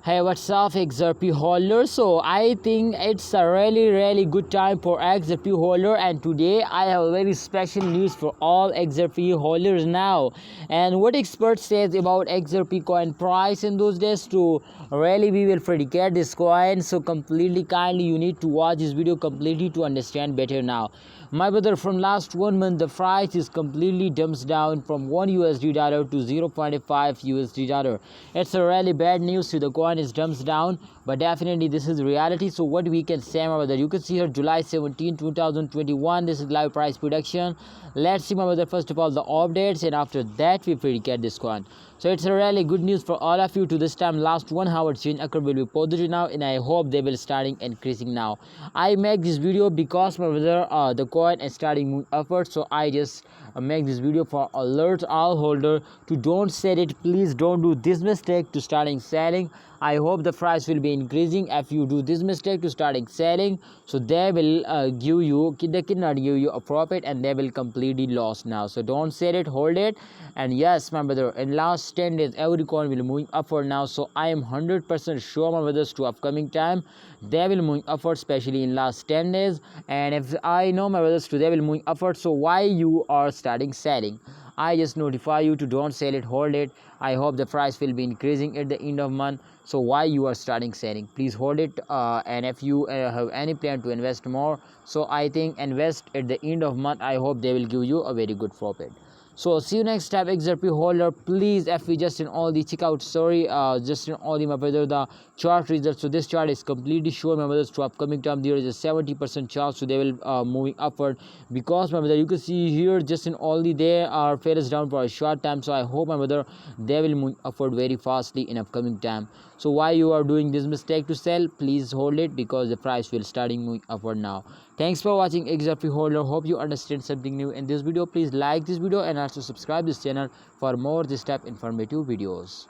Hey, what's up, XRP holder? So I think it's a really good time for XRP holder, and today I have a very special news for all XRP holders now. And what experts says about XRP coin price in those days, to really we will predicate this coin. So completely kindly you need to watch this video completely to understand better now. My brother, from last 1 month the price is completely dumps down from $1 to 0.5 dollar. It's a really bad news to the coin is dumps down, but definitely this is reality. So what we can say, my brother, you can see here July 17 2021, this is live price prediction. Let's see, my brother, first of all the updates, and after that we predicate this coin. So it's a really good news for all of you. To this time last 1 hour change occur will be positive now, and I hope they will starting increasing now. I make this video because, my brother, the coin is starting moving upward, so I just make this video for alert all holder to don't sell it. Please don't do this mistake to starting selling. I hope the price will be increasing. If you do this mistake to starting selling, so they will they cannot give you a profit, and they will completely lost now. So don't sell it, hold it. And yes, my brother, in last 10 days every coin will moving upward now, so I am 100% sure, my brothers, to upcoming time they will moving upward, especially in last 10 days. And if I know, my brothers, today will moving upward, so why you are starting selling? I just notify you to don't sell it, hold it. I hope the price will be increasing at the end of month, so why you are starting selling? Please hold it. And if you have any plan to invest more, so I think invest at the end of month. I hope they will give you a very good profit. So see you next time, XRP holder. Please, if we just in all the checkout story, just in all the, my brother, the chart results. So this chart is completely sure, my brothers, to upcoming time there is a 70% chance, so they will moving upward, because, my brother, you can see here just in all the they are fails down for a short time. So I hope, my brother, they will move upward very fastly in upcoming time. So why you are doing this mistake to sell? Please hold it, because the price will starting moving upward now. Thanks for watching, XRP holder. Hope you understand something new in this video. Please like this video and also subscribe this channel for more this type informative videos.